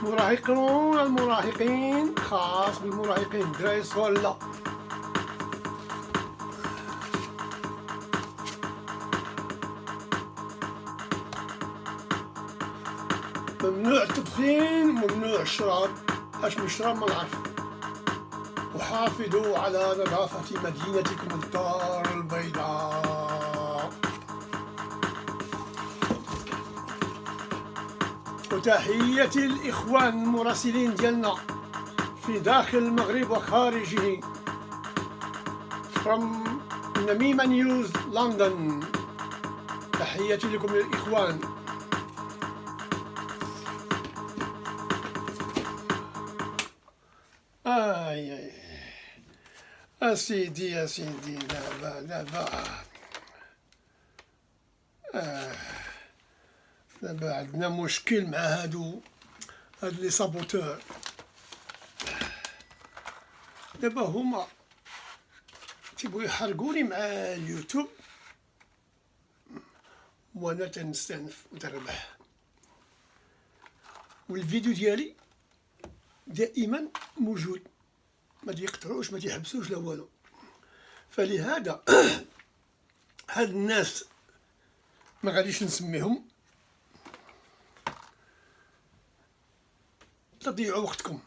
مراهقون المراهقين، خاص بالمراهقين الدراري الصغار لا. ممنوع التدخين، ممنوع الشراب. اش من الشراب ما نعرف. وحافظوا على نظافة مدينتكم الدار البيضاء. وتحية الإخوان المراسلين ديالنا في داخل المغرب وخارجه. from نميمة نيوز لندن. تحياتي لكم للإخوان. آي أسيدي يا سيدي، دابا دابا عندنا مشكل مع هاد لي سابوتور. دابا هما تيبغيو يحرقوني مع اليوتيوب وانا تنستنف وتربح، والفيديو ديالي دائما موجود، ما تيقطعوش ما تيحبسوش لا والو. فلهذا هاد الناس ما غاديش نسميهم، تضيعوا وقتكم.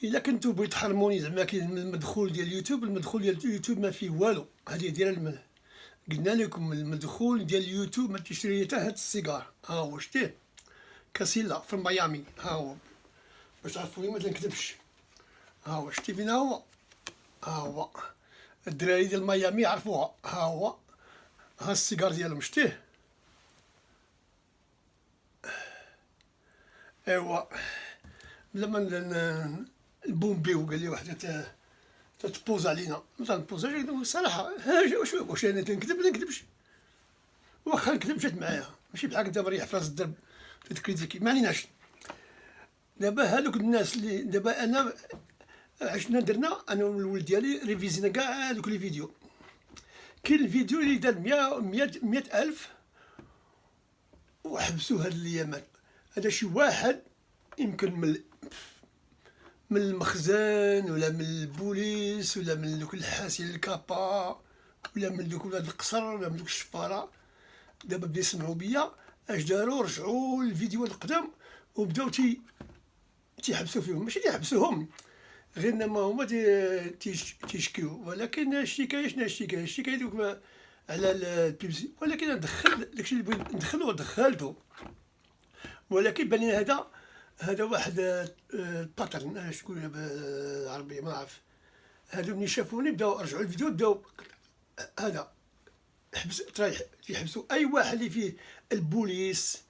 الا كنتو بغيت تحرموني زعما كاين المدخول ديال اليوتيوب، المدخول ديال اليوتيوب ما فيه والو، هذه ديال الملح. قلنا لكم المدخول ديال اليوتيوب ما تشري حتى هاد السيجار، ها هو شتيه كاسيلا في ميامي، ها هو باش تعرفوني ما تنكذبش. ها هو شتي فين هو، ها هو الدراري ديال ميامي يعرفوها، ها هو ها السيجار ديالهم شتيه. ايوا لما البومبيو قال لي وحده تتبوز علينا، ما تنبوزاش الصراحه. واش انا تنكذب؟ ما نكذبش، واخا نكذب جات معايا، ماشي بحال انت مريح في راس الدرب تتكريتيكي. ما عليناش. دابا هادوك الناس اللي دابا انا عشنا درنا انا والولد ديالي ريفيزينا كاع هادوك لي فيديو. كاين الفيديو اللي دار 100 ألف وحبسوه هاد الايامات. هذا شي واحد يمكن من المخزن ولا من البوليس ولا من دوك الحاسين الكابا ولا من دوك ولاد القصر ولا من دوك الشفاره. دابا بدا يسمعوا بيا، اش داروا؟ رجعوا للفيديوهات القدام وبداو تيحبسوا فيهم. ماشي تيحبسوهم، غير انما هما تيشكيو. ولكن الشكايه شنو الشكايه؟ الشكايه دوك على البيبسي. ولكن ندخل داكشي اللي بغيت ندخلو دخلتو. ولكن بان لي هذا واحد باترن، شكون بالعربيه ما عرف. هادو ملي شافوني بداو رجعوا الفيديو، بداو هذا حبس يحبسوا اي واحد اللي فيه البوليس،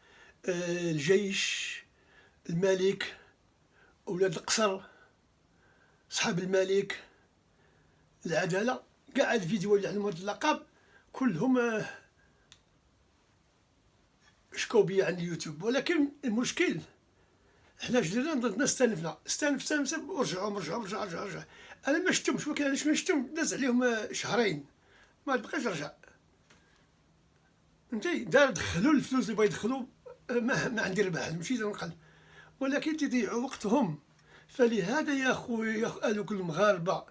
الجيش، الملك، اولاد القصر، صحاب الملك، العداله. كاع الفيديو اللي عندهم هاد اللقب كلهم شكاو بيا عند اليوتيوب. ولكن المشكل حنا اش درنا؟ استنفنا ورجعوا. انا ما شتمش، ولكن علاش ما شتم؟ داز عليهم شهرين ما بقاش رجع. فهمتي؟ دخلوا الفلوس اللي بغا يدخلوا، ما عندي ربح، ماشي تنقل، ولكن تيضيعوا وقتهم. فلهذا يا خويا هذوك المغاربه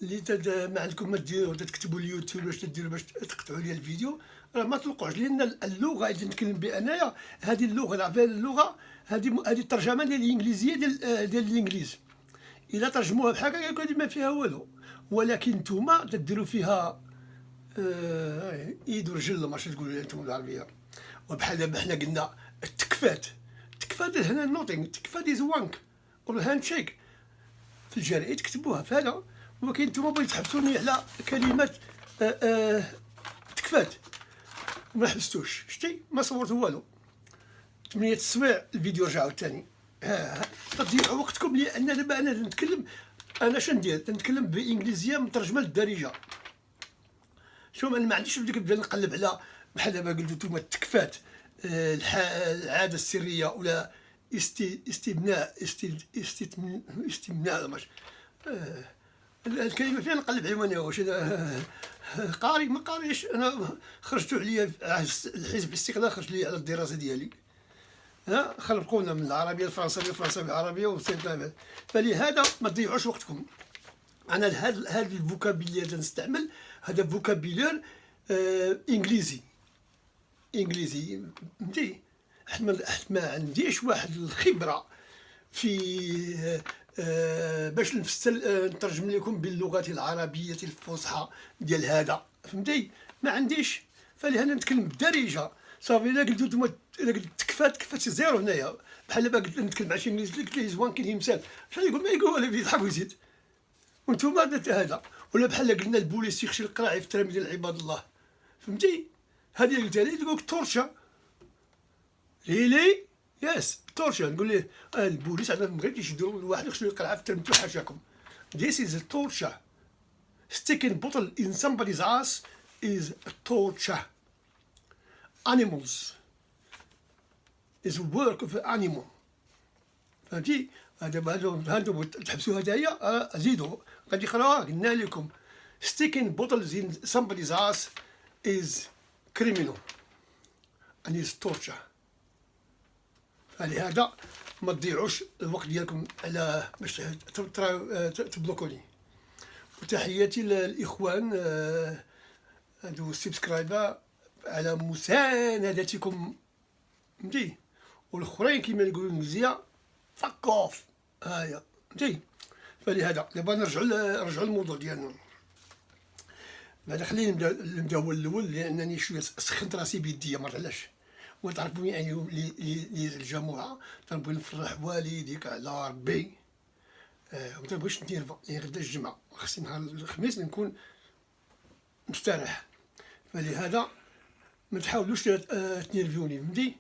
اللي ما عندكم ما ديروا، تكتبوا اليوتيوب واش تديروا باش تقطعوا لي الفيديو، راه ما تلقوش. لان اللغه اللي نتكلم بها انايا هذه اللغه، اللغه هذه الترجمه ديال الانجليزيه ديال الانجليز. الا ترجموها بحال هكا هذه ما فيها والو. ولكن نتوما تديروا فيها ايد ورجل، ماشي تقولوا انتم بالعربيه. وبحال دابا حنا قلنا التكفات هنا نوتينغ، التكفات از وانك والهاند شيك في الجرائد كتبوها في هذا. ولكن نتوما بغيتو تحبسوني على كلمات تكفات، ما حبستوش. شتي ما صورت والو. 8 السوايع الفيديو رجع عاوتاني. تضيعوا وقتكم. لان دابا انا نتكلم، انا شندير؟ نتكلم بانجليزيه مترجمه للدارجه. شوف انا ما عنديش نبدا نقلب على بحال دابا قلتو نتوما التكفات، العاده السريه ولا استمناء ماشي الكلمه فيها نقلب عليهم انا. واش انا قاري ما قاريش؟ انا خرجتو عليا الحزب الاستقلال، خرج لي على الدراسه ديالي. ها خلقونا من العربيه الفرنسيه الفرنسيه بالعربيه وصيفطنا. فلهذا ما تضيعوش وقتكم. انا هذا الفوكابيلير اللي نستعمل هذا فوكابيلير انجليزي فهمتي. حيت ما عنديش واحد الخبره في باش نترجم لكم باللغه العربيه الفصحى ديال هذا، فهمتي. ما عنديش. فلهذا نتكلم بالدارجه صافي. الا قلتو نتوما، الا قلت تكفات زيرو هنايا. بحال دابا قلت نتكلم مع شي انجليزي قلت ليه زوان كاين مثال، شحال يقول ما يقول ولا يضحك ويزيد. وانتوما هذا. ولا بحال قلنا البوليس يخشي القراعي في الترامي ديال عباد الله، فهمتي. هذه اللي قلتها ليه تقول تورشا ريلي يس تورشا. نقول ليه البوليس عندنا في المغرب يشدوا الواحد يخشوا القرعه في الترامي حاشاكم. This is a torture. Sticking bottle in somebody's ass is a torture. Animals is a work of an animal. فهمتي. هادو تحبسوا هدايا زيدوا غادي يقراوها. قلنا لكم sticking bottles in somebody's ass is criminal and is torture. فلهذا ما تضيعوش الوقت ديالكم على باش تبلوكوني. وتحياتي للاخوان هادو السبسكرايبر على مساندتكم، فهمتي. والاخرين كيما يقولوا المزيه فاك اوف هايا، فهمتي. فلهذا دابا نرجعوا للموضوع ديالنا. بعدا خليني نبداو الاول لانني شويه سخنت راسي بيديا ما علاش. وتعرفوا يعني لي الجماعه تنبغي نفرح والديك على ربي. ما تنبغيش ندير يعني غدا الجمعه خصني نهار الخميس نكون مستريح. فلهذا ما تحاولوش تنيرفيوني، فهمتي.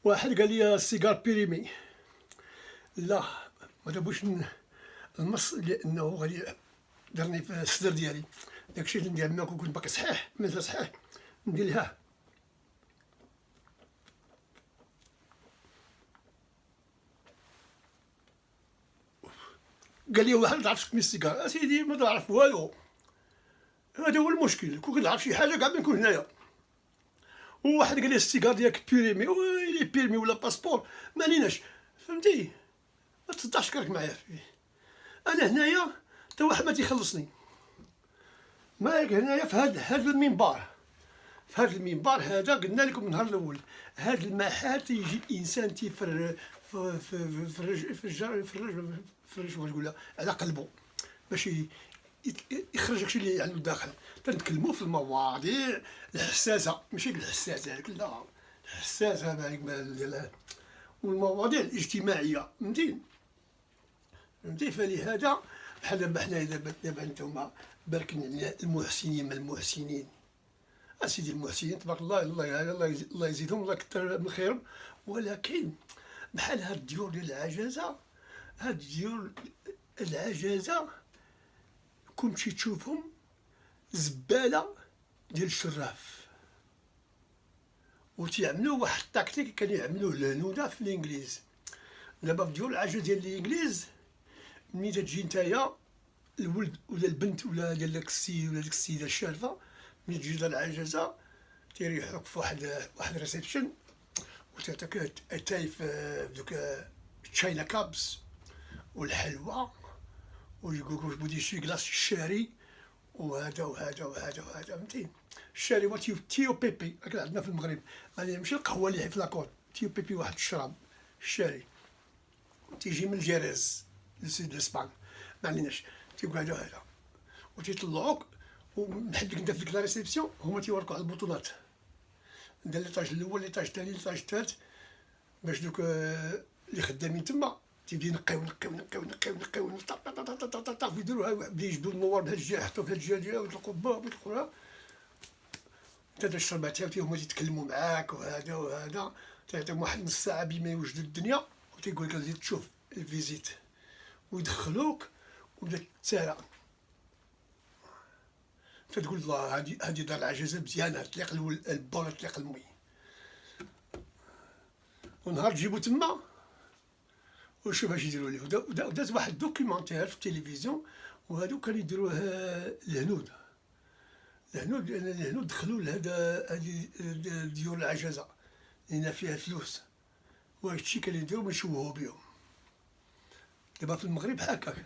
واحد قال لي السيجار بيريمي. لا ما تبغيش المص لانه غادي درني في الصدر ديالي. داكشي اللي ندير ما كنت باقي صحيح مازال صحيح ندير لها. قال لي واحد ما تعرفش تكمي السيجار. اسيدي ما تعرف والو، هذا هو المشكل. كون كنعرف شي حاجه كاع بنكون هنايا. وواحد قال لي السيجار ديالك بيريمي ويلي بيرمي ولا باسبور ما ليناش، فهمتي. ما تصدعش كرك معايا فيه. انا هنايا تا واحد ما تيخلصني. مالك هنايا في هذا المنبر، في هذا المنبر هذا قلنا لكم من النهار الاول. هذا المحل تيجي الانسان تيفرج فرج نقولها على قلبه باش يخرج داكشي اللي عنده داخل. تنتكلموا في المواضيع الحساسه، ماشي الحساسه هذيك، لا الحساسه هذيك ديال والمواضيع الاجتماعيه، فهمتي. فلهذا بحال دابا حنايا دابا نتوما باركين علينا المحسنين من المحسنين. اسيدي المحسنين تبارك الله الله يزيدهم الله يكثر من خيرهم. ولكن بحال هاد الديور ديال العجزه، هاد الديور العجزه كون تمشي تشوفهم زباله ديال الشراف. وتيعملوا واحد التكتيك كانوا يعملوه الهنوده في الانجليز. دابا في ديور العجز ديال الانجليز ملي تجي نتايا الولد ولا البنت ولا ديال داك السيد ولا ديك السيده الشارفه، ملي تجي دار العجزه تيريحوك في واحد ريسبشن وتعطيك اتاي في دوك تشاينا كابس والحلوى ويقولك واش بغيتي شي كلاص الشاري وهذا وهذا وهذا وهذا، فهمتي. الشاري هو تيو بيبي راك عندنا في المغرب، يعني ماشي القهوه اللي في لاكور. تيو بيبي واحد الشراب الشاري تيجي من الجرز لسيد الاسبان، ما عليناش. تيقول هذا وتيطلعوك ومحدك انت في ديك لا ريسبسيون. هما تيوركو على البطولات، ندير ليطاج الاول ليطاج الثاني ليطاج الثالث باش دوك اللي خدامين تما تيبداو ينقيو طاق يديروها. بدا يجبدوا النوار بهاد الجهه يحطوا في هاد الجهه ديالها ويطلقوا با ويدخلوها. انت تشرب عتاوتي هما تيتكلموا معاك وهذا وهذا. تعطيهم واحد نص ساعه بما يوجدوا الدنيا وتيقول لك زيد تشوف الفيزيت ويدخلوك وبدا تسارع. تتقول الله هادي دار العجزه مزيانه تليق البون تليق المي. ونهار تجيبو تما وشوف اش يديروا ليه. وداز واحد دوكيومونتير في التلفزيون، وهادو كانوا يديروه الهنود. الهنود دخلوا لهذا هذه ديور العجزة لأن فيها فلوس، وهادشي كانوا يديروا يشوهوا بهم. دابا في المغرب هكاك،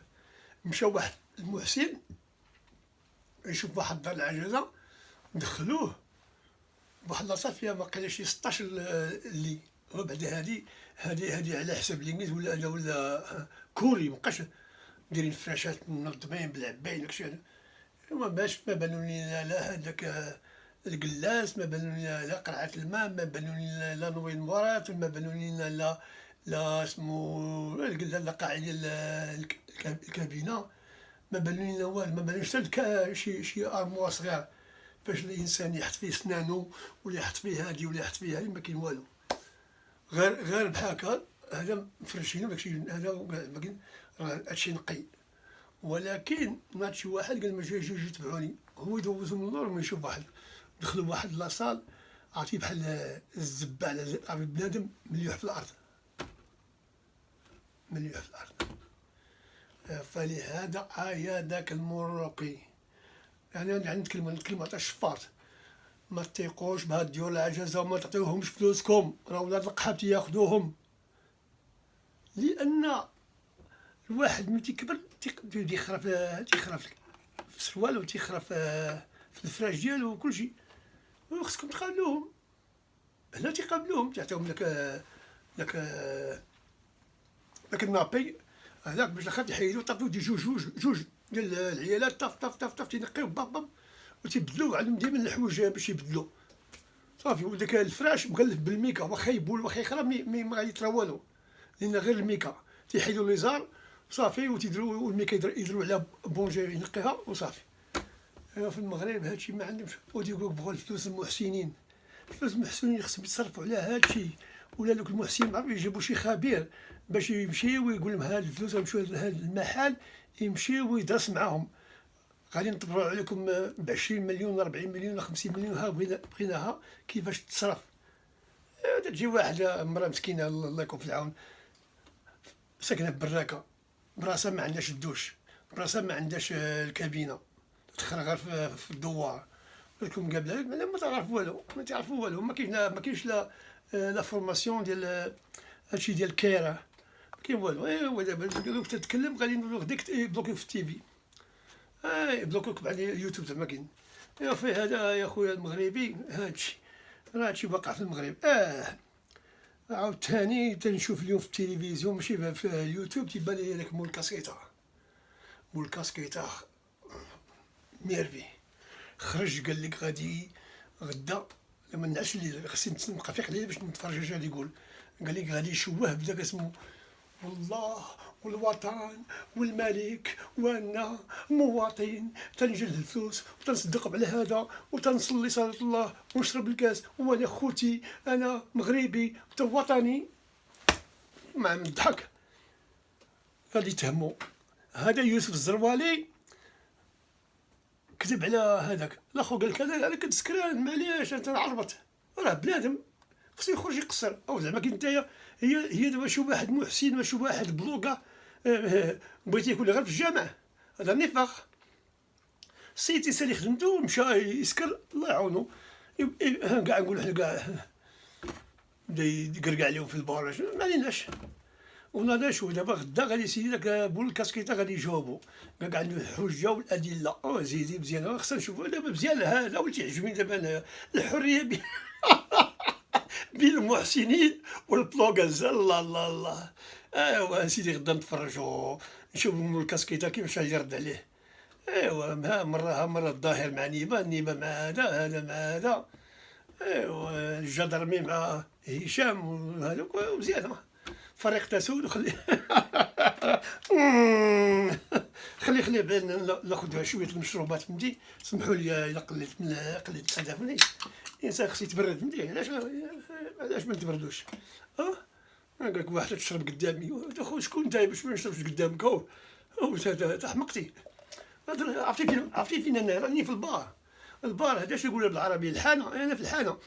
مشى واحد المحسن يشوف واحد دار العجزة، دخلوه بواحد لاصال فيها ما قيل شي 16 لي. وبعد هادي على حساب الانجليز ولا كوري، مابقاش دايرين فراشات منظمين بالعباين داكشي. ما بانوا لينا لا هذاك القلاس، ما بانوا لينا لا قرعة الماء، ما بانوا لينا لا نويمورات، ما بانوا لينا لا سمو لا قاع ديال الكابينة، ما بانوا لينا والو. ما بانوش حتى شي ارموا صغير باش الانسان يحط فيه سنانو ولا يحط فيه هادي ولا يحط فيه هادي، ما كاين والو. غير بحال هكا هذا مفرشين داكشي هذا، ما كاين هادشي نقي. ولكن مات شي واحد قال ما جايش يجي يتبعوني، هو يدوزهم من اللور، ما يشوف واحد دخلوا واحد لاصال عرفتي بحال الزبالة، عرفتي بنادم مليوح في الارض، مليوح في الارض. فلهذا داك المروقي يعني نتكلموا على الشفاط، ما تيقوش بهاد ديور العجزة وما تعطيوهمش فلوسكم، راه ولاد القحاب تياخدوهم. لأن الواحد ملي تيكبر تيخرف في السروال وتيخرف في الفراش ديالو وكلشي، وخصكم تقابلوهم. هنا تيقابلوهم تعطيهم داك النابي هذاك باش لاخاطر يحيدو طافو دي جوج ديال العيالات، طاف تينقيو باب وتيبدلو عندهم ديما الحوايج باش يبدلو صافي. وداك الفراش مغلف بالميكا، واخا يبول واخا يخرب ما غادي يطرا والو، لان غير الميكا تيحيدو ليزار صافي وتيديروا، والميكا يديروا عليها بونجير ينقيها وصافي. في المغرب هادشي ما عندهمش. وديقولك بغاو الفلوس المحسنين، الفلوس المحسنين خصهم يتصرفوا على هادشي، ولا دوك المحسنين معروف يجيبوا شي خبير باش يمشي ويقول لهم هاد الفلوس غنمشيو لهاد المحل، يمشي ويدرس معاهم، غادي نتبرعوا عليكم ب20 مليون ولا 40 مليون ولا 50 مليون، ها بغيناها كيفاش تصرف. تجي واحدة مرا مسكينة الله يكون في العون، ساكنة في براكة، براسها ما عندهاش الدوش، براسها ما عندهاش الكابينة، تدخل غير في الدوار. لكم قابله ما تعرف والو، ما تعرفوا والو، ما كاينش لا فورماسيون ديال هادشي ديال الكيرا، ما كاين والو. ايوا دابا دوك تتكلم غادي نقولوا غديك يبلوكيو في التيفي، يبلوكيوك بعد اليوتيوب زعما كاين. ايوا فيه هذا يا خويا المغربي، هادشي واقع في المغرب. عاود ثاني تنشوف اليوم في التلفزيون ماشي في اليوتيوب، تيبان لي داك مول الكاسكيطه ميرفي خرج قال لك غادي غدا لما نعس الليل خصني نبقى فيق الليل باش نتفرج اش غادي يقول. قال لك غادي يشوه بداك اسمه والله والوطن والملك وانا مواطن تنجل الفلوس وتنصدق على هذا وتنصلي صلاة الله ونشرب الكاس، وانا خوتي انا مغربي وطني. مع من الضحك غادي يتهموا هذا يوسف الزروالي كذب على هذاك الاخو، قال لك انا كنت سكران معليش انت عربت، راه بنادم خصو يخرج يقصر. او زعما كي نتايا هي دابا شوف واحد محسن ولا شوف واحد بلوكا بغيتي يكون غير في الجامع، هذا نفاق. السيد يسالي خدمتو مشى يسكر الله يعاونو، كاع نقولو حنا كاع بدا يقرقع عليهم في البراج، ما عليناش. وناضا شوف دابا غدا غادي سيدي داك بول الكاسكيطه غادي يجاوبو، كاع عنده الحجه والادله. زيدي مزيان، خصنا نشوفو دابا مزيان هذا ولي تيعجبني دابا انايا الحريه بين المحسنين والبلوغرز. الله الله الله. ايوا سيدي غدا نتفرجو نشوف الكاسكيطه كيفاش غادي يرد عليه. ايوا مره الظاهر مع نيبه مع هذا مع هذا. ايوا الجدرمي مع هشام وهذوك مزيانه. فريق تسود وخلي خلي ناخذ شويه المشروبات فهمتي. سمحوا لي الا قلت الادب مني، الانسان خصو يتبرد فهمتي. علاش ما نتبردوش؟ قال لك واحد تشرب قدامي، اخو شكون انت باش ما نشربش قدامك؟ هو انت حمقتي. عرفتي فين انا؟ راني في البار هذا شنو يقولها بالعربي؟ الحانه، انا في الحانه.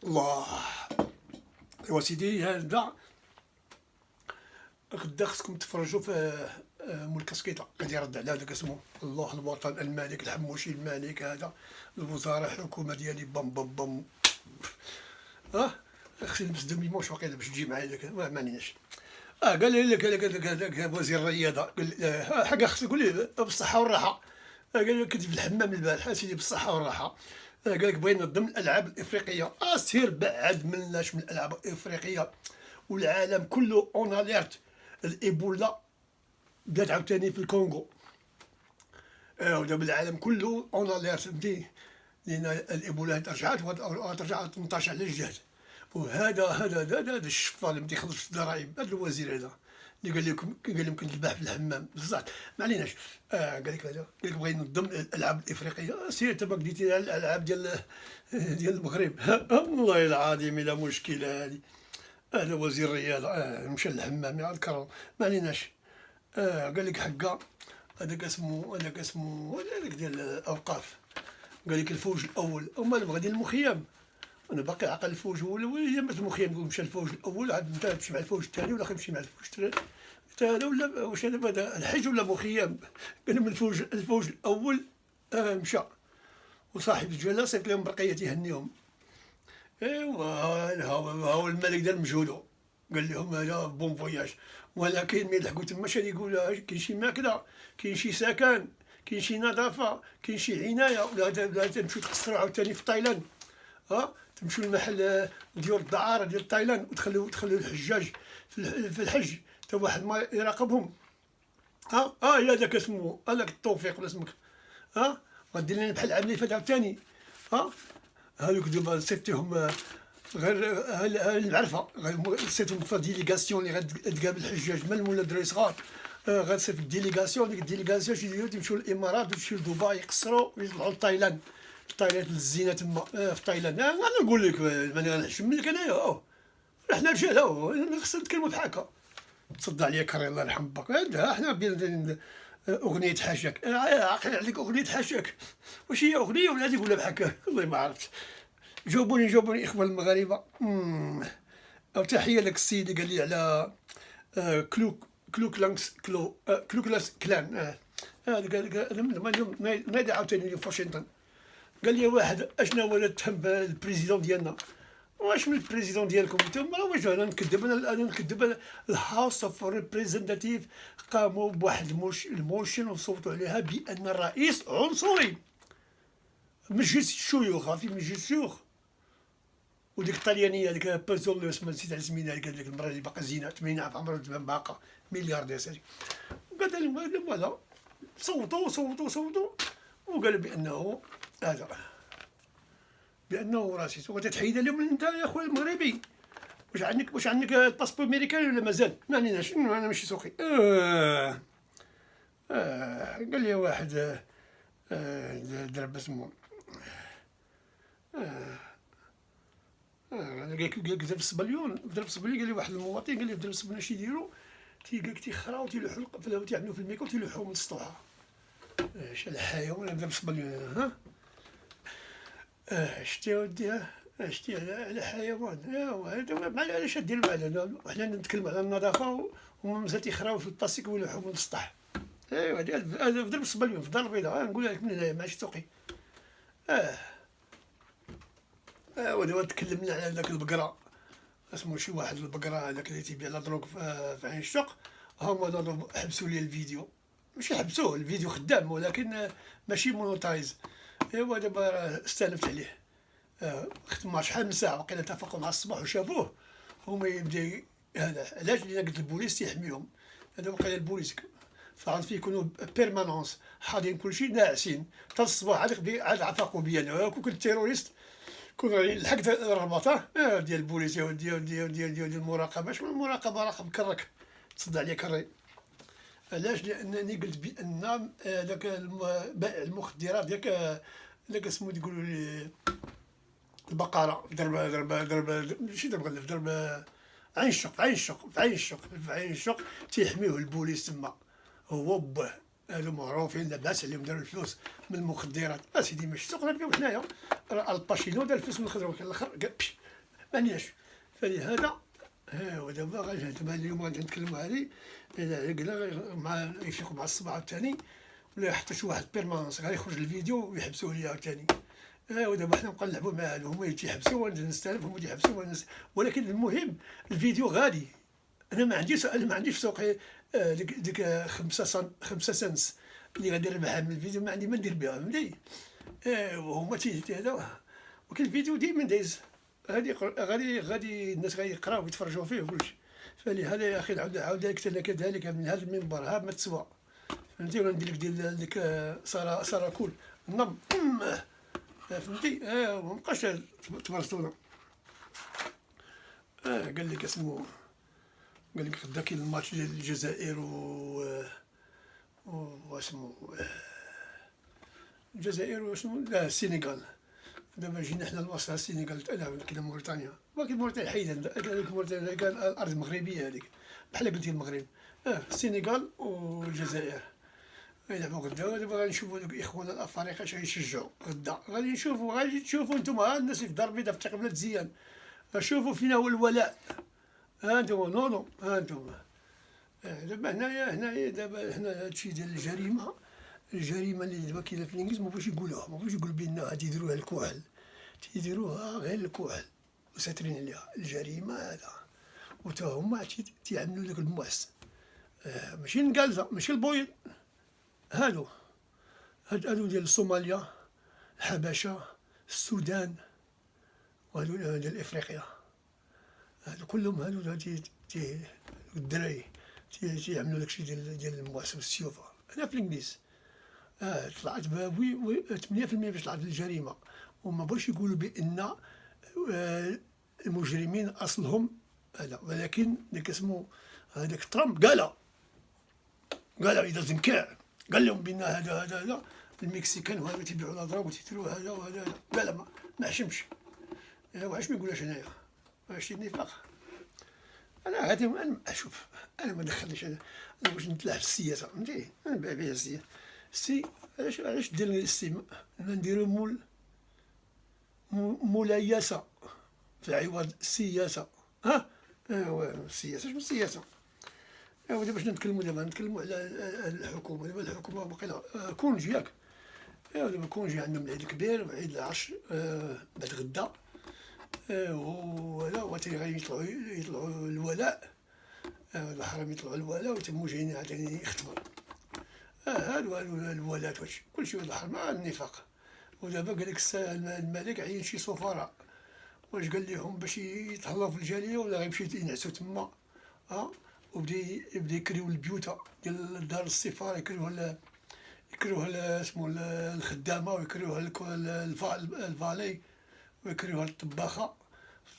الله. ايوا سيدي هذا غدا خصكم تفرجوا في مول الكاسكيطه غادي يرد على هذاك اسمه الله الوطن الملك الحموشي الملك هذا الوزراء الحكومه ديالي بام بام بام. خصني نلبس دوميمونش واقيلا باش تجي معايا داك ما معنيناش. قال لك هذاك وزير الرياضه قال حاجه خصك تقول لي بالصحه والراحه. قال لك كنت في الحمام البارح سيدي بالصحه والراحه. قال لك بغينا ننظم الالعاب الافريقيه. سير بعد مناش من الالعاب الافريقيه والعالم كله اون اليرت. الايبولا بدات عاوتاني في الكونغو. ودابا العالم كله اون اليرت فهمتي، لان الايبولا رجعت وترجع 18 على الجهد. وهذا الشفا اللي ما تيخلصش الضرايب، هذا الوزير هذا اللي قال لهم كنت نذبح في الحمام بزاف ما عليناش. قال لك هذا قال لك بغا ينظم الالعاب الافريقيه. سير تما قديتي الالعاب ديال المغرب. والله العظيم الا مشكله هذه. هذا وزير الرياضه مشى للحمام يا الكرم ما عليناش. قال لك حقا هذاك اسمه هذاك ديال الاوقاف. قال لك الفوج الاول هما اللي غاديين المخيم. انا باقي عاقل الفوج هو الاول، ما المخيم يقول مشى الفوج الاول عاد انت تمشي مع الفوج الثاني ولا تمشي مع الفوج الثالث هذا ولا واش هذا الحج ولا مخيم. قال لهم الفوج الاول مشى وصاحب الجلاله صيفط لهم برقيه يهنيهم. ايوا هاو الملك دار مجهودو قال لهم هذا بون فواياج. ولكن ملي لحقوا تما شنو يقول كاين شي ماكله، كاين شي سكن، كاين شي نظافه، كاين شي عنايه. ولا تمشيو تقصروا عاوتاني في تايلاند. تمشيو للمحل ديال الدعاره ديال تايلاند وتخليو الحجاج في الحج تا واحد ما يراقبهم. يا داك اسمه هذاك التوفيق ولا اسمك. غدير لنا بحال العام اللي فات عاوتاني. هذوك دابا صيفطيهم غير المعرفه صيفطهم في ديليغاسيون اللي غتقابل الحجاج من ولا دراري صغار. غتصيفط ديليغاسيون، ديك الديليغاسيون شي تمشيو للامارات وتمشيو لدبي يقصروا ويطلعوا لتايلاند. الزينه تما في تايلاند. انا نقول لك ماني غنحشم لك انايا. حنا رجال خصنا نتكلموا بحال هكا. تصدى عليا كري الله يرحم باك. حنا بين اغنيه حاشاك عاقل عليك اغنيه حاشاك. واش هي اغنيه ولا هذيك ولا بحال هكا والله ما عرفت. جاوبوني اخوان المغاربه. او تحيه لك السيد اللي قال لي على كلوكلاس كلان. هذا نادي عاوتاني في واشنطن. قال لي واحد اشنا هو تهم البريزيدون ديالنا. واش من البريزيدون ديالكم نتوما واش انا نكذب الهاوس اوف ريبريزنتاتيف قاموا بواحد الموشن وصوتوا عليها بان الرئيس عنصري. مجلس الشيوخ في مجلس الشيوخ. وديك الطليانيه هذيك بازولو نسيت على سميتها هذيك المراه اللي باقا زينه 80 عام عمرها باقا ملياردير هذيك. قال لهم هذا صوتوا وقال بانه هذا بانه راسيس. وتتحيد اليوم انت يا خويا المغربي واش عندك الباسبور امريكاني ولا مازال ما عليناش. انا ماشي سوقي. قال لي واحد ضرب اسمه قال ضرب الصبليون قال لي واحد المواطن قال لي ضرب الصبليون اش يديروا تيخراو تيلوحوا تيعملوا في الميكرو تيلوحوا من السطوحه. اش الحيوان ضرب الصبليون. شتي ودي شتي على حيوان. هذا علاش دير معنا حنا نتكلموا على النظافه ومازال تيخراو في البلاستيك ويلوحوا من السطح. ايوا هذا ضرب الصبليون في الدار البيضاء. نقول لك من هنايا ماشي سوقي. ودابا تكلمنا على ذاك البقره اسمو شي واحد البقره هذاك اللي تيبيع لا دروك في عين الشق. هما حبسوا لي الفيديو. ماشي حبسوه الفيديو خدام ولكن ماشي مونوتايز. ايوا دابا استلفت عليه. خدمنا شحال من ساعه وقيلا اتفقوا مع الصباح وشافوه. هما يبدا هذا علاش قلت البوليس تيحميهم. هذا وقيلا البوليس فعاد فيه يكونوا بيرمانونس حاضرين كلشي ناعسين حتى الصباح عاد عفاقوا بيا انا كون كنت تيروريست كون لحقت الرباط. ديال البوليس يا ودي ديال المراقبه. شنو المراقبه راقب كرك تصدع عليا كري. علاش؟ لانني قلت بان داك بائع المخدرات داك اسمو يقولوا لي البقره ضرب ماشي ضرب غلف ضرب عين الشق تيحميوه البوليس تما هو باه. هادو معروفين لاباس عليهم داروا الفلوس من المخدرات. اسيدي ماشي سوقنا فيهم حنايا. الباشينو دار الفلوس من الخضره الاخر ما عندناش. فلهذا ودابا دابا اليوم غادي نتكلموا عليه، إلا قلنا مع يفيقوا مع الصباح عاوتاني، ولا حتى شي واحد بيرمانونس غادي يخرج الفيديو ويحبسوه ليا عاوتاني. ودابا حنا نبقى نلعبوا معاه، هما تيحبسوا وانا نستلف، هما تيحبسوا وانا ولكن المهم الفيديو غادي. انا ما عنديش في سوقي ديك 5 سنس اللي غادي نربحها من الفيديو، ما عندي ما ندير بها، فهمتي. وهما هذا، ولكن الفيديو ديما دايز، غادي الناس غادي يقراو ويتفرجوا فيه وكلشي. فلهذا يا اخي عاود لك انا كذلك من هذا المنبر ها ما تسوى، فهمتي. ولا ندير لك ديال ديك سارة كول نم فهمتي. ومابقاش تبرسونا. قال لك اسمو، قال لك غدا كاين الماتش ديال الجزائر واسمو الجزائر واسمو لا السنغال. دابا جينا حنا الوسط السنغال كاين موريتانيا، ولكن موريتانيا حيدا، هذيك موريتانيا كان الارض المغربيه هذيك بحال قلتي المغرب. السنغال والجزائر يلعبوا غدا. دابا غادي نشوفوا دوك اخواننا الافارقه اش غيشجعوا غدا، غادي تشوفوا نتوما الناس في الدار البيضاء في التقبله مزيان، شوفوا فينا هو الولاء. ها انتم نوضوا، ها انتم. دابا هنايا دابا هنا هادشي ديال الجريمه اللي دابا كاينه في الانجليز، ما بغاوش يقولوها، ما بغاوش يقولوا بان تيديروها الكحل، تيديروها غير الكحل وساترين عليها الجريمه هذا. وتا هما تيعملوا داك المواس، ماشي النقالزه، ماشي البويض، هادو ديال صوماليا، الحبشه، السودان، وهادو ديال افريقيا. هادو كلهم هادو الدراري تيعملوا داكشي ديال المواس والسيوفه. هنا في الانجليز طلعت 8% باش طلعت الجريمه، وما بغاوش يقولوا بان المجرمين اصلهم هذا، ولكن داك اسمه هذاك ترامب قال اذا زنكار، قال لهم بان هذا المكسيكان وهذا تيبيعوا الاضراب وتيديروا هذا وهذا، قال ما حشمش. واش ما يقولهاش هنايا، شي نفاق. انا غادي اشوف، انا ما دخلنيش، انا واش نتلاعب في السياسه، فهمتي. انا نبيع بها السياسه. علاش دير السي نديرو ملايسه في عوض السياسه. السياسه شنو السياسه. دابا باش نتكلموا على الحكومه. دابا الحكومه باقي كونجي ياك. دابا كونجي عندهم العيد الكبير وعيد العرش بعد غدا. ولا غادي يطلعوا الولاء، الحرام يطلعوا الولاء وتمو جايين عاوتاني يختموا. هادو الولاء واش كلشي واحد الحرام مع النفاق. ودابا قال لك الملك عين شي سفراء، واش قال لهم باش يتهلاو في الجاليه ولا غيمشيو ينعسوا تما. وبدا يكريو البيوت ديال دار السفاره، يكريوها اسمو الخدامه، ويكريوها الفالي، ويكريوها الطباخه.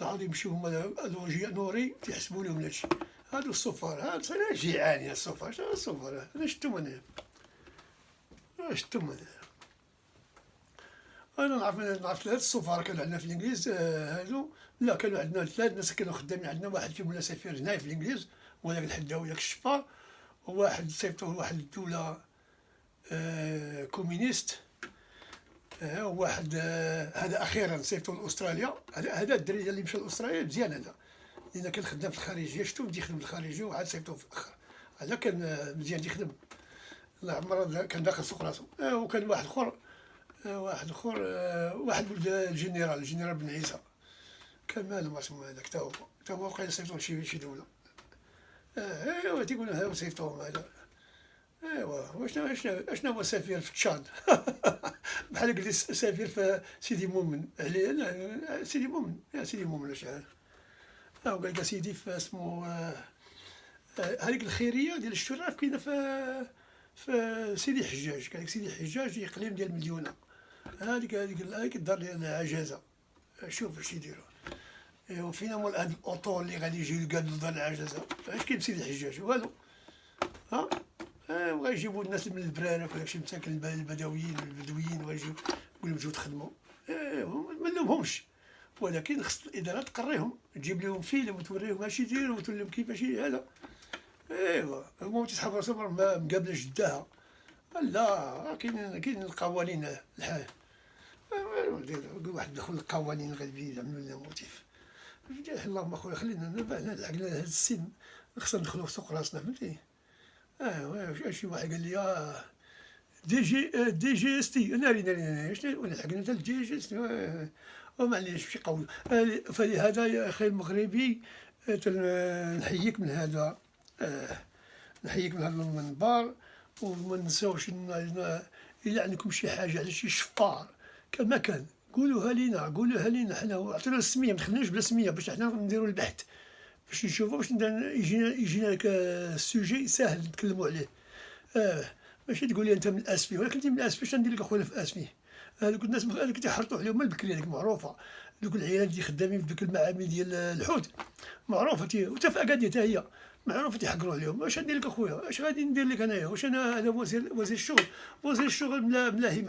عاود يمشيو هما لوجيا نوري تيحسبوا لهم هادشي. هادو السفار، هادو جيعان يا السفار. شنو السفار؟ انا شفتهم انايا، انا نعرف 3 السفراء كانوا عندنا في الانجليز. هادو لا، كانوا عندنا 3 ناس كانوا خدامين عندنا. واحد فيهم ولا سفير هنايا في الانجليز، هو داك الحداوي داك الشفار. وواحد صيفطوه لواحد الدوله كومينيست. وواحد هذا اخيرا صيفطوه لاستراليا. هذا الدري اللي مشى لاستراليا مزيان، هذا لان كان خدام في الخارجيه. شفتو بدا يخدم في الخارجيه وعاد صيفطوه في الاخر. هذا كان مزيان يخدم، الله عمره كان داخل سوق راسو. وكان واحد اخر واحد ولد الجنرال بن عيسى، كان ماله ما اسمه هذاك، تا هو وقيلا صيفطوه لشي دوله. تيقولوا هذا صيفطوهم هذا. اشنا هو سفير في تشاد بحال قلت سفير في سيدي مومن. لا سيدي مومن، سيدي مومن واش عارف. قال لك سيدي في اسمه هذيك الخيريه ديال الشراف كاينه في سيدي حجاج. قال لك سيدي حجاج اقليم ديال مليونه. هذيك الدار ديال العجازه. شوف اش يديروا. وفين مول هاد الاوطو اللي غادي يجي يقابلوا دار العجازه. اش كاين بسيدي الحجاج؟ والو. وغيجيبوا الناس من البرارك ولا شي مساكن البدويين ويجيو يقول لهم جيو تخدموا. ما نلومهمش، ولكن خص الاداره تقريهم، تجيب لهم فيلم وتوريهم اش يديروا وتقول لهم كيفاش هذا. هما تيسحب راسهم مقابله جداها. لا كاين القوانين الحال. واحد دخل القوانين غادي يعملوا لنا موتيف. اللهم اخويا خلينا لحقنا لهاد السن خصنا ندخلو في سوق راسنا فهمتي. شي واحد قال لي دي جي اس تي ناري شنو لحقنا حتى الدي جي اس تي ومعليش ماشي قوي. فلهذا يا اخي المغربي نحييك من هذا، نحييك من هذا المنبر. وما نساوش إلا عندكم شي حاجة على شي شفار كما كان قولوها لينا حنا وعطينا السمية، ما تخليناش بلا سمية باش حنا نديرو البحث باش نشوفو باش يجينا داك السوجي ساهل نتكلمو عليه. ماشي تقول لي انت من اسفي، ولكن انت من اسفي اش ندير لك اخويا في اسفي. هذوك الناس هذوك تيحرطوا عليهم من بكري، هذيك معروفة. دوك العيال اللي خدامين في دوك المعامل ديال الحوت معروفة وتا في اكادير حتى هي معروفة تيحقروا عليهم. واش ندير لك اخويا، اش غادي ندير لك انايا؟ واش انا هذا وزير الشغل؟ وزير الشغل ملاهي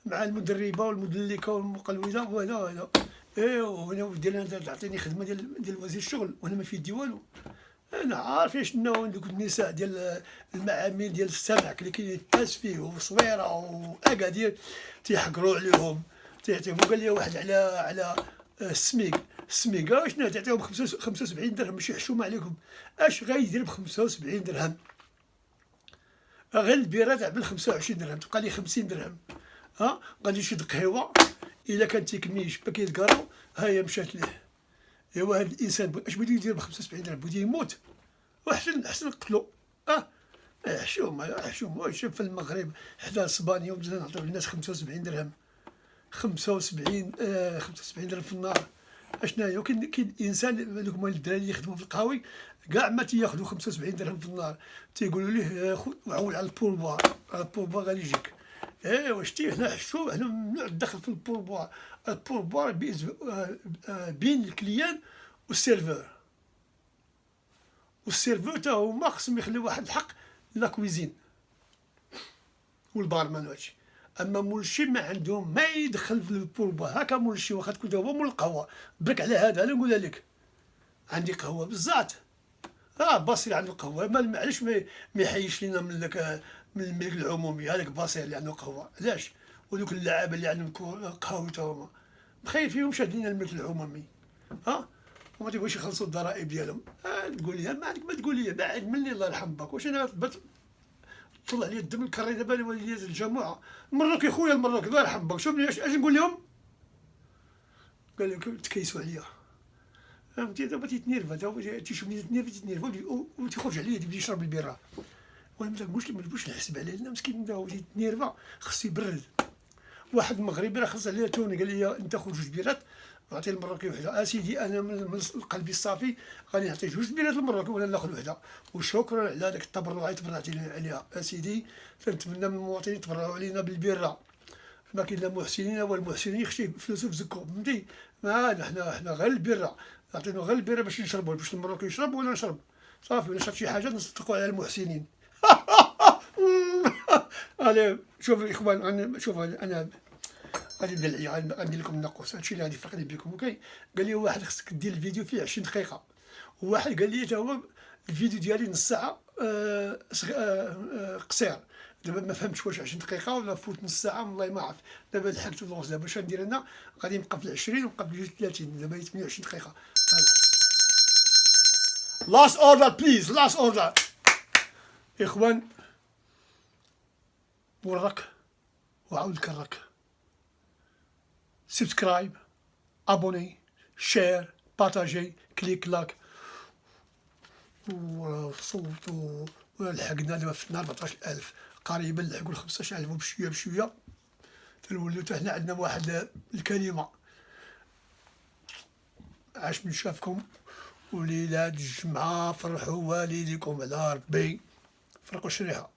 مع المدربة والمدلكة والمقلوده وهذا وانا دير انا تعطيني خدمة ديال وزير الشغل وانا ما في يدي والو. انا عارف شنو دوك النساء ديال المعامل ديال السمك اللي كاين باس فيه وصويره واكادير تيحقروا عليهم. تعطيهم قال لي واحد على السميك شنو تعطيهم 75 درهم ماشي حشومه عليكم. اش غايدير ب 75 درهم؟ غير البيره تاع بال 25 درهم تبقى لي 50 درهم. غادي يشد قهوه الا كان تيكميش باكيت كارو ها هي مشات ليه. ايوا هاد الانسان اش بغيتو يدير ب 75 درهم؟ بغيتو يموت احسن نقتلو. حشومه شوف في المغرب حدا اسبانيا وبدينا نعطيو للناس 75 درهم 75 درهم في النهار. اشناهي؟ كاين انسان هذوك مال الدراري اللي يخدموا في القهاوي كاع ما تياخذوا 75 درهم في النهار. تيقولوا ليه عول على البولبوار غادي يجيك. شتي هنا حشوم، هنا ممنوع الدخل في البولبوار. البولبوار بين الكليان والسيرفور تا هما خصهم يخليو واحد الحق لا كويزين والبارمان وهادشي. اما مولشي ما عندهم ما يدخل في البولبوار. هكا مولشي واخا تكون هو مول القهوه برك على هذا انا نقولها لك عندي قهوه بزاف. باصير عنده قهوه معليش ما يحيش لينا من الملك العمومي. هذاك باصير اللي عنده قهوه علاش؟ ودوك اللعابه اللي عندهم قهوه تا هما مخايفين شاد لينا الملك العمومي. وما تيبغيوش يخلصوا الضرائب ديالهم. تقول لي ما عندك ما تقول لي بعد مني الله يرحم باك. واش انا طلع لي الدم الكري دابا وليت الجماعه المروكي خويا المروكي الله يرحم باك. شوفني اش نقول لهم؟ قال لك تكيسوا عليا فهمتي. دابا تيتنيرفا تيشوفني تيتنيرفا وتيخرج عليا تيبدا يشرب البيره. وانا ما تقولش نحسب عليه لان مسكين دا تيتنيرفا خصو يبرد. واحد المغربي راه خلص عليا توني قال لي انت خذ جوج بيرات نعطي المروكي وحده. سيدي انا من قلبي الصافي غادي نعطي جوج بيرات المروكي ولا ناخذ وحده. وشكرا على داك التبرع اللي تبرعتي عليها سيدي. تنتمنى من المواطنين يتبرعوا علينا بالبيره. ما كاين لا محسنين والمحسنين يخشي فلوسو في زكو فهمتي. ما حنا غير البيره نعطيو غير البيره باش نشربوا باش المروكي يشرب ولا نشرب صافي. ولا شرب شي حاجه نصدقوا على المحسنين. انا شوف الاخوان شوف انا غادي ندير لكم ناقوس هادشي اللي غادي يفرقني بكم. اوكي قال لي واحد خصك دير الفيديو فيه 20 دقيقه. وواحد قال لي تا هو الفيديو ديالي نص ساعه قصير. دابا ما فهمتش واش 20 دقيقه ولا فوت نص ساعه والله ما عرفت. دابا لحقت الوقت. دابا اش غندير انا؟ غادي نبقى في 20 ونبقى في 30. دابا 28 دقيقه. لاست اوردر بليز لاست اوردر. اخوان ورك وعاود كرك. سبسكرايب ابوني شير بارطاجي كليك لاك. وصوتوا لحقنا دابا في 14000 قريبا لحقوا ل 15000 بشويه تنوليو حتى حنا عندنا واحد الكلمه. عاش من شافكم وليلاد الجمعه فرحوا والديكم على ربي فرقوا الشريحه.